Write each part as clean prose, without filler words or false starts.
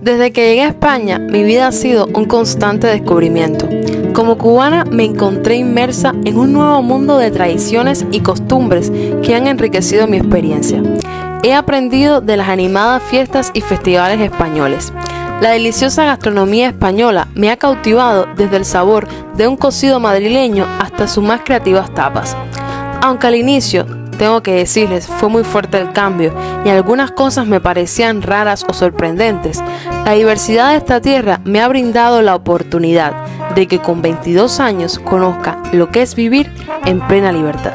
Desde que llegué a España, mi vida ha sido un constante descubrimiento. Como cubana, me encontré inmersa en un nuevo mundo de tradiciones y costumbres que han enriquecido mi experiencia. He aprendido de las animadas fiestas y festivales españoles. La deliciosa gastronomía española me ha cautivado desde el sabor de un cocido madrileño hasta sus más creativas tapas. Aunque al inicio, tengo que decirles, fue muy fuerte el cambio y algunas cosas me parecían raras o sorprendentes, la diversidad de esta tierra me ha brindado la oportunidad de que con 22 años conozca lo que es vivir en plena libertad.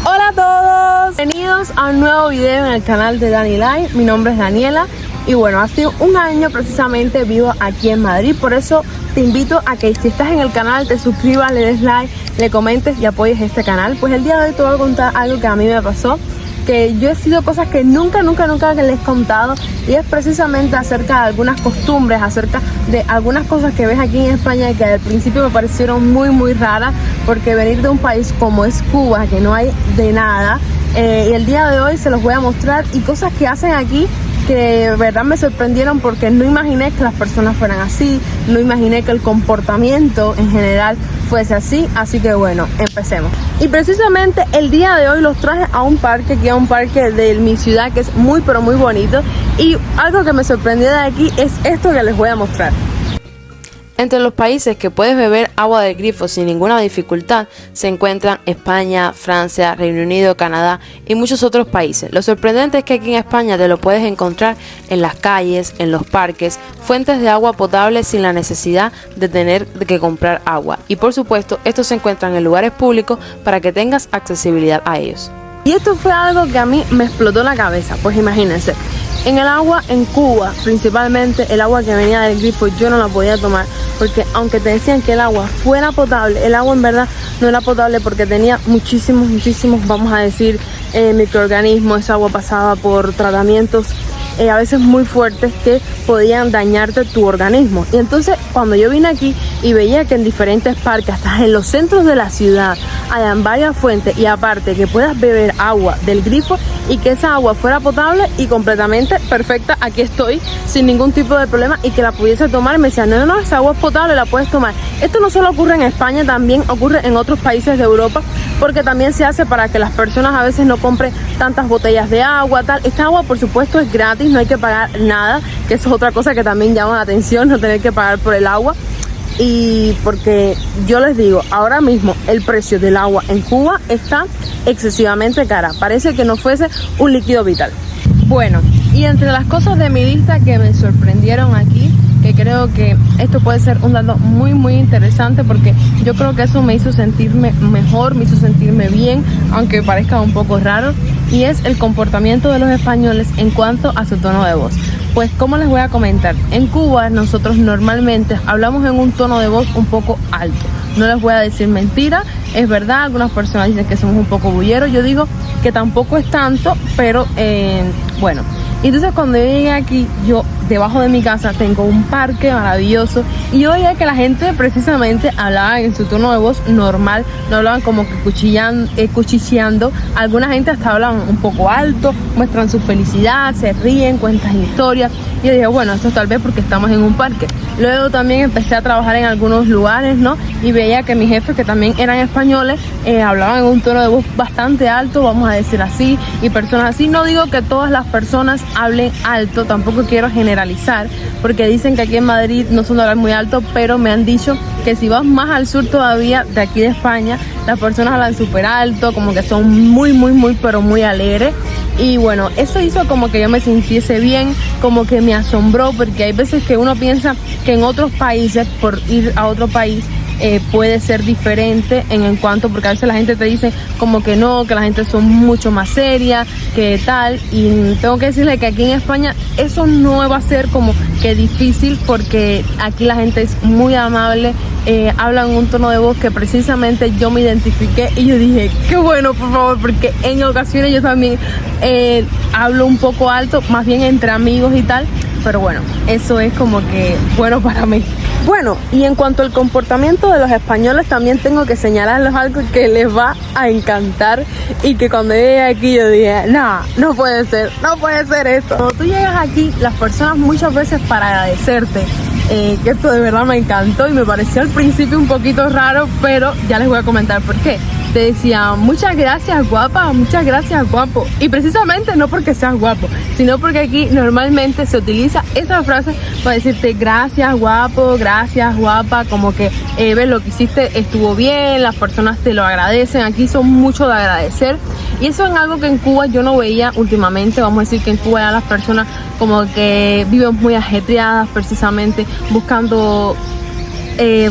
Hola a todos, bienvenidos a un nuevo video en el canal de Dani Live. Mi nombre es Daniela y bueno, hace un año precisamente vivo aquí en Madrid, por eso te invito a que si estás en el canal te suscribas, le des like, le comentes y apoyes este canal. Pues el día de hoy te voy a contar algo que a mí me pasó, que yo he sido cosas que nunca les he contado, y es precisamente acerca de algunas costumbres, acerca de algunas cosas que ves aquí en España y que al principio me parecieron muy raras, porque venir de un país como es Cuba, que no hay de nada, y el día de hoy se los voy a mostrar, y cosas que hacen aquí que de verdad me sorprendieron, porque no imaginé que las personas fueran así, no imaginé que el comportamiento en general fuese así, así que bueno, empecemos. Y precisamente el día de hoy los traje a un parque, que es un parque de mi ciudad que es muy bonito, y algo que me sorprendió de aquí es esto que les voy a mostrar. Entre los países que puedes beber agua del grifo sin ninguna dificultad se encuentran España, Francia, Reino Unido, Canadá y muchos otros países. Lo sorprendente es que aquí en España te lo puedes encontrar en las calles, en los parques, fuentes de agua potable sin la necesidad de tener que comprar agua. Y por supuesto, estos se encuentran en lugares públicos para que tengas accesibilidad a ellos. Y esto fue algo que a mí me explotó la cabeza, pues imagínense. En el agua en Cuba, principalmente el agua que venía del grifo, yo no la podía tomar, porque aunque te decían que el agua fuera potable, el agua en verdad no era potable porque tenía muchísimos, vamos a decir, microorganismos. Esa agua pasaba por tratamientos a veces muy fuertes que podían dañarte tu organismo. Y entonces cuando yo vine aquí y veía que en diferentes parques, hasta en los centros de la ciudad, hayan varias fuentes, y aparte que puedas beber agua del grifo y que esa agua fuera potable y completamente perfecta, aquí estoy sin ningún tipo de problema, y que la pudiese tomar, me decían no, esa agua es potable, la puedes tomar. Esto no solo ocurre en España, también ocurre en otros países de Europa, porque también se hace para que las personas a veces no compren tantas botellas de agua, tal. Esta agua por supuesto es gratis, no hay que pagar nada, que eso es otra cosa que también llama la atención, no tener que pagar por el agua. Y porque yo les digo, ahora mismo el precio del agua en Cuba está excesivamente cara, parece que no fuese un líquido vital. Bueno, y entre las cosas de mi lista que me sorprendieron aquí, que creo que esto puede ser un dato muy interesante, porque yo creo que eso me hizo sentirme mejor, me hizo sentirme bien, aunque parezca un poco raro, y es el comportamiento de los españoles en cuanto a su tono de voz. Pues como les voy a comentar, en Cuba nosotros normalmente hablamos en un tono de voz un poco alto. No les voy a decir mentira, es verdad, algunas personas dicen que somos un poco bulleros, yo digo que tampoco es tanto, pero bueno. Entonces cuando yo llegué aquí, yo debajo de mi casa tengo un parque maravilloso, y yo veía que la gente precisamente hablaba en su tono de voz normal, no hablaban como que cuchicheando. Alguna gente hasta hablan un poco alto, muestran su felicidad, se ríen, cuentan historias. Y yo dije, bueno, esto tal vez porque estamos en un parque. Luego también empecé a trabajar en algunos lugares, ¿no? Y veía que mis jefes, que también eran españoles, hablaban en un tono de voz bastante alto, vamos a decir así, y personas así. No digo que todas las personas hablen alto, tampoco quiero generalizar, porque dicen que aquí en Madrid no son de hablar muy alto, pero me han dicho que si vas más al sur todavía de aquí de España, las personas hablan súper alto, como que son pero muy alegres. Y bueno, eso hizo como que yo me sintiese bien, como que me asombró, porque hay veces que uno piensa que en otros países, por ir a otro país, puede ser diferente en cuanto, porque a veces la gente te dice como que no, que la gente son mucho más seria, que tal, y tengo que decirle que aquí en España eso no va a ser como que difícil, porque aquí la gente es muy amable, hablan un tono de voz que precisamente yo me identifiqué, y yo dije, qué bueno, por favor, porque en ocasiones yo también hablo un poco alto, más bien entre amigos y tal, pero bueno, eso es como que bueno para mí. Bueno, y en cuanto al comportamiento de los españoles, también tengo que señalarles algo que les va a encantar y que cuando llegué aquí yo dije, no puede ser esto. Cuando tú llegas aquí, las personas muchas veces para agradecerte, que esto de verdad me encantó y me pareció al principio un poquito raro, pero ya les voy a comentar por qué. Te decían, muchas gracias guapa, muchas gracias guapo. Y precisamente no porque seas guapo, sino porque aquí normalmente se utiliza esa frase para decirte gracias guapo, gracias guapa, como que ves lo que hiciste estuvo bien, las personas te lo agradecen. Aquí son mucho de agradecer y eso es algo que en Cuba yo no veía últimamente. Vamos a decir que en Cuba ya las personas como que viven muy ajetreadas, precisamente buscando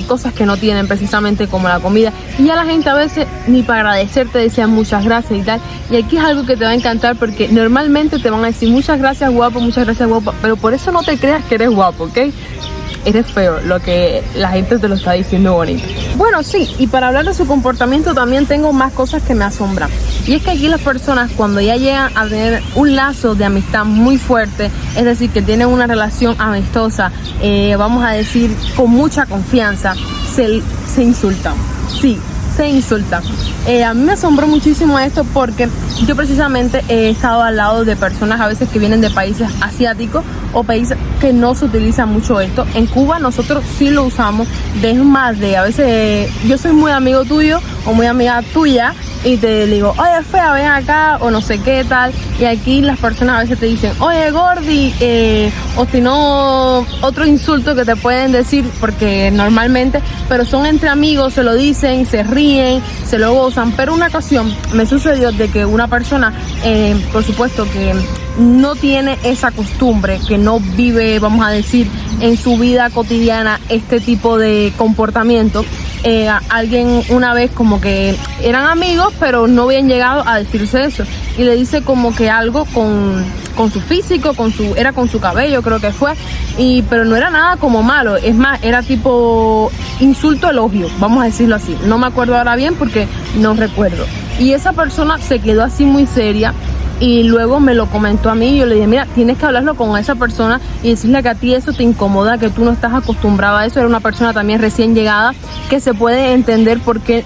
cosas que no tienen, precisamente como la comida, y ya la gente a veces ni para agradecer te decían muchas gracias y tal. Y aquí es algo que te va a encantar porque normalmente te van a decir muchas gracias guapo, muchas gracias guapa, pero por eso no te creas que eres guapo, ¿ok? Eres feo, lo que la gente te lo está diciendo bonito. Bueno, sí, y para hablar de su comportamiento también tengo más cosas que me asombran. Y es que aquí las personas cuando ya llegan a tener un lazo de amistad muy fuerte, es decir, que tienen una relación amistosa, vamos a decir con mucha confianza, se insultan. Sí, se insultan. A mí me asombró muchísimo esto porque yo precisamente he estado al lado de personas a veces que vienen de países asiáticos o países que no se utiliza mucho esto. En Cuba nosotros sí lo usamos, de más de a veces yo soy muy amigo tuyo o muy amiga tuya y te digo, oye fea, ven acá o no sé qué tal, y aquí las personas a veces te dicen, oye gordi, o si no otro insulto que te pueden decir porque normalmente, pero son entre amigos, se lo dicen, se ríen, se lo gozan. Pero una ocasión me sucedió de que una persona, por supuesto que no tiene esa costumbre, que no vive, vamos a decir, en su vida cotidiana este tipo de comportamiento. Alguien una vez como que eran amigos pero no habían llegado a decirse eso y le dice como que algo con su físico, era con su cabello creo que fue, pero no era nada como malo, es más, era tipo insulto elogio, vamos a decirlo así, no me acuerdo ahora bien porque no recuerdo, y esa persona se quedó así muy seria. Y luego me lo comentó a mí y yo le dije, mira, tienes que hablarlo con esa persona y decirle que a ti eso te incomoda, que tú no estás acostumbrado a eso. Era una persona también recién llegada que se puede entender porque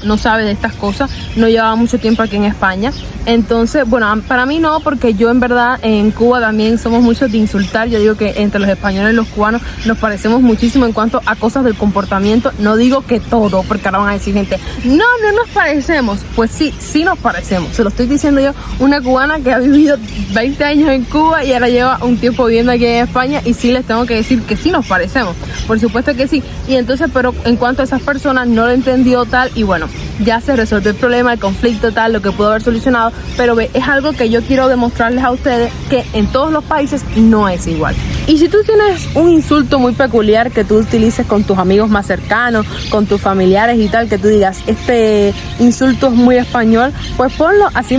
no sabe de estas cosas, no llevaba mucho tiempo aquí en España. Entonces, bueno, para mí no, porque yo en verdad en Cuba también somos muchos de insultar. Yo digo que entre los españoles y los cubanos nos parecemos muchísimo en cuanto a cosas del comportamiento. No digo que todo, porque ahora van a decir gente, no nos parecemos. Pues sí, sí nos parecemos. Se lo estoy diciendo yo, una cubana que ha vivido 20 años en Cuba y ahora lleva un tiempo viviendo aquí en España, y sí les tengo que decir que sí nos parecemos, por supuesto que sí. Y entonces, pero en cuanto a esas personas no lo entendió tal, y bueno, ya se resolvió el problema, el conflicto tal, lo que pudo haber solucionado, pero es algo que yo quiero demostrarles a ustedes que en todos los países no es igual. Y si tú tienes un insulto muy peculiar que tú utilices con tus amigos más cercanos, con tus familiares y tal, que tú digas, este insulto es muy español, pues ponlo, así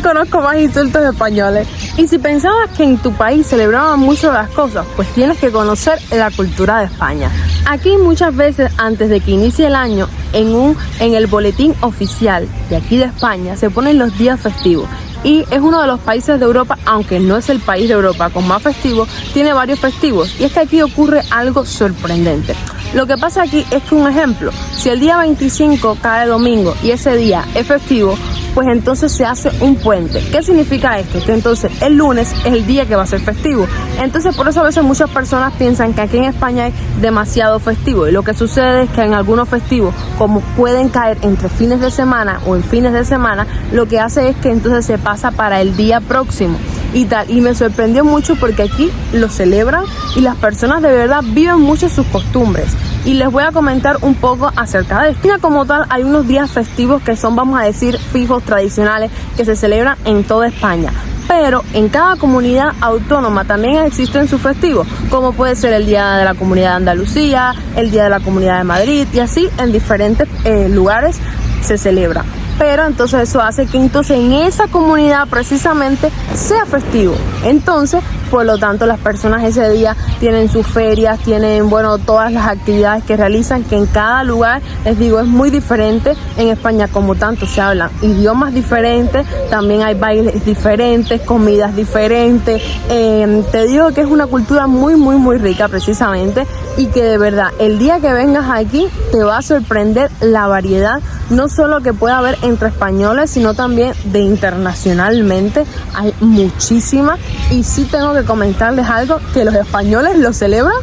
conozco más insultos españoles. Y si pensabas que en tu país celebraban mucho las cosas, pues tienes que conocer la cultura de España. Aquí muchas veces antes de que inicie el año, en el boletín oficial de aquí de España se ponen los días festivos. Y es uno de los países de Europa, aunque no es el país de Europa con más festivos, tiene varios festivos. Y es que aquí ocurre algo sorprendente. Lo que pasa aquí es que, un ejemplo, si el día 25 cae domingo y ese día es festivo, pues entonces se hace un puente. ¿Qué significa esto? Que entonces el lunes es el día que va a ser festivo. Entonces por eso a veces muchas personas piensan que aquí en España hay demasiado festivo, y lo que sucede es que en algunos festivos, como pueden caer entre fines de semana o en fines de semana, lo que hace es que entonces se pasa para el día próximo y tal. Y me sorprendió mucho porque aquí lo celebran y las personas de verdad viven mucho sus costumbres. Y les voy a comentar un poco acerca de esto. Como tal, hay unos días festivos que son, vamos a decir, fijos, tradicionales, que se celebran en toda España. Pero en cada comunidad autónoma también existen sus festivos, como puede ser el Día de la Comunidad de Andalucía, el Día de la Comunidad de Madrid, y así en diferentes lugares se celebra. pero entonces eso hace que entonces en esa comunidad precisamente sea festivo. Entonces, por lo tanto, las personas ese día tienen sus ferias, tienen, bueno, todas las actividades que realizan, que en cada lugar, les digo, es muy diferente. En España, como tanto, se hablan idiomas diferentes, también hay bailes diferentes, comidas diferentes. Te digo que es una cultura muy, muy, muy rica precisamente, y que de verdad, el día que vengas aquí, te va a sorprender la variedad, no solo que pueda haber entre españoles, sino también de internacionalmente. Hay muchísimas, y sí tengo que comentarles algo, que los españoles lo celebran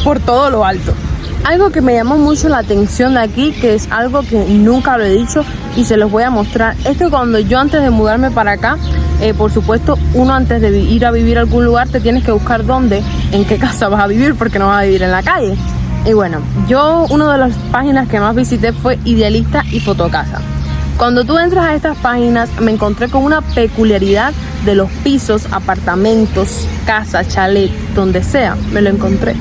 por todo lo alto. Algo que me llamó mucho la atención de aquí, que es algo que nunca lo he dicho y se los voy a mostrar, es que cuando yo antes de mudarme para acá, por supuesto, uno antes de ir a vivir a algún lugar te tienes que buscar dónde, en qué casa vas a vivir, porque no vas a vivir en la calle. Y bueno, yo una de las páginas que más visité fue Idealista y Fotocasa. Cuando tú entras a estas páginas, me encontré con una peculiaridad de los pisos, apartamentos, casa, chalet, donde sea, me lo encontré.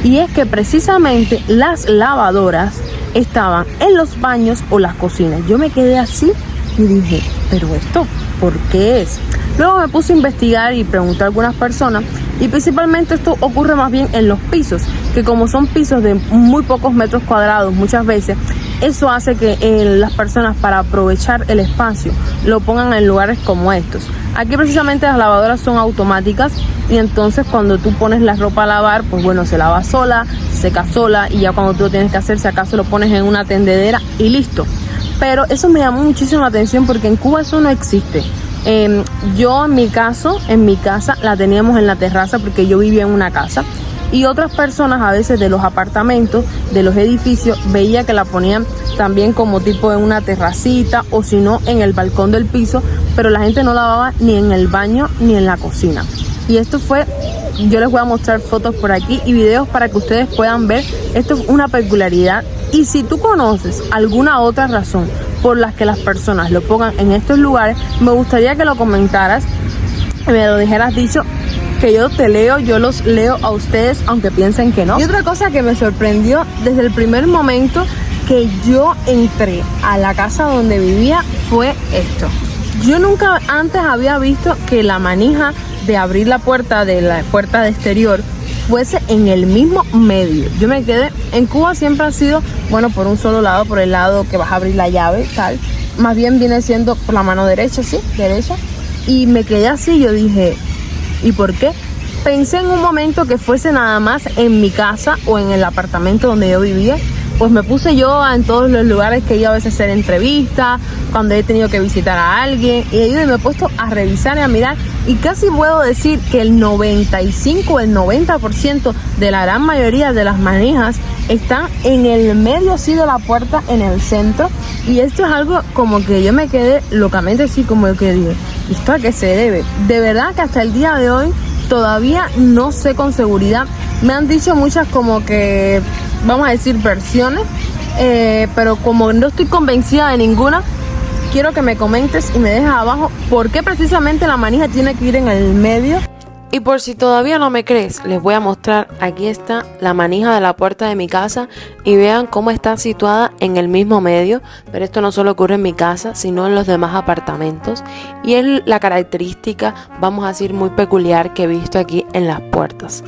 Y es que precisamente las lavadoras estaban en los baños o las cocinas. Yo me quedé así y dije, ¿pero esto por qué es? Luego me puse a investigar y pregunté a algunas personas, y principalmente esto ocurre más bien en los pisos, que como son pisos de muy pocos metros cuadrados muchas veces, eso hace que las personas, para aprovechar el espacio, lo pongan en lugares como estos. Aquí precisamente las lavadoras son automáticas, y entonces cuando tú pones la ropa a lavar, pues bueno, se lava sola, se seca sola, y ya cuando tú lo tienes que hacer, si acaso lo pones en una tendedera y listo. Pero eso me llamó muchísimo la atención, porque en Cuba eso no existe. Yo en mi casa la teníamos en la terraza, porque yo vivía en una casa, y otras personas a veces de los apartamentos, de los edificios, veía que la ponían también como tipo en una terracita, o si no en el balcón del piso, pero la gente no lavaba ni en el baño ni en la cocina. Y esto fue, yo les voy a mostrar fotos por aquí y videos para que ustedes puedan ver. Esto es una peculiaridad, y si tú conoces alguna otra razón por las que las personas lo pongan en estos lugares, me gustaría que lo comentaras, me lo dijeras dicho, que yo te leo, yo los leo a ustedes, aunque piensen que no. Y otra cosa que me sorprendió desde el primer momento que yo entré a la casa donde vivía fue esto. Yo nunca antes había visto que la manija de abrir la puerta de exterior fuese en el mismo medio. Yo me quedé, en Cuba siempre ha sido, bueno, por un solo lado, por el lado que vas a abrir la llave, tal. Más bien viene siendo por la mano derecha, sí, derecha. Y me quedé así, yo dije, ¿y por qué? Pensé en un momento que fuese nada más en mi casa o en el apartamento donde yo vivía. Pues me puse yo en todos los lugares que iba a veces a hacer entrevistas, cuando he tenido que visitar a alguien, y me he puesto a revisar y a mirar, y casi puedo decir que el 95, el 90% de la gran mayoría de las manijas están en el medio así de la puerta, en el centro. Y esto es algo como que yo me quedé locamente así, como que dije, ¿esto a qué se debe? De verdad que hasta el día de hoy todavía no sé con seguridad. Me han dicho muchas como que, vamos a decir, versiones, pero como no estoy convencida de ninguna, quiero que me comentes y me dejes abajo por qué precisamente la manija tiene que ir en el medio. Y por si todavía no me crees, les voy a mostrar, aquí está la manija de la puerta de mi casa, y vean cómo está situada en el mismo medio. Pero esto no solo ocurre en mi casa, sino en los demás apartamentos, y es la característica, vamos a decir, muy peculiar que he visto aquí en las puertas.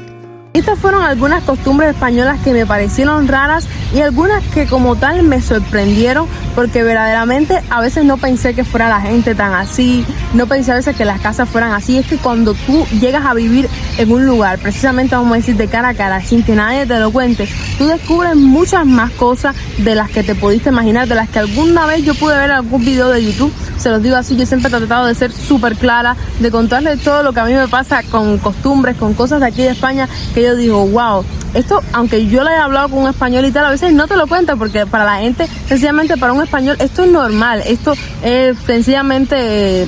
Estas fueron algunas costumbres españolas que me parecieron raras, y algunas que como tal me sorprendieron, porque verdaderamente a veces no pensé que fuera la gente tan así, no pensé a veces que las casas fueran así. Es que cuando tú llegas a vivir en un lugar, precisamente vamos a decir de cara a cara, sin que nadie te lo cuente, tú descubres muchas más cosas de las que te pudiste imaginar, de las que alguna vez yo pude ver en algún video de YouTube. Se los digo así, yo siempre he tratado de ser súper clara, de contarles todo lo que a mí me pasa con costumbres, con cosas de aquí de España, que yo digo, wow, esto, aunque yo le he hablado con un español y tal, a veces no te lo cuento, porque para la gente, sencillamente para un español, esto es normal, esto es sencillamente,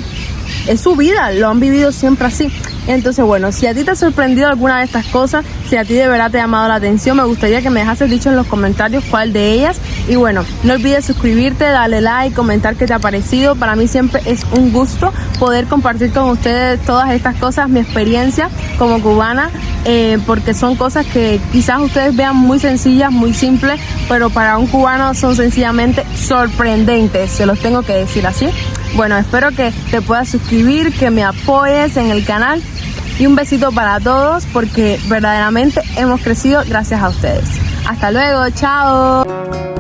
es su vida, lo han vivido siempre así. Entonces, bueno, si a ti te ha sorprendido alguna de estas cosas, si a ti de verdad te ha llamado la atención, me gustaría que me dejases dicho en los comentarios cuál de ellas. Y bueno, no olvides suscribirte, darle like, comentar qué te ha parecido. Para mí siempre es un gusto poder compartir con ustedes todas estas cosas, mi experiencia, como cubana, porque son cosas que quizás ustedes vean muy sencillas, muy simples, pero para un cubano son sencillamente sorprendentes, se los tengo que decir así. Bueno, espero que te puedas suscribir, que me apoyes en el canal y un besito para todos porque verdaderamente hemos crecido gracias a ustedes. Hasta luego, chao.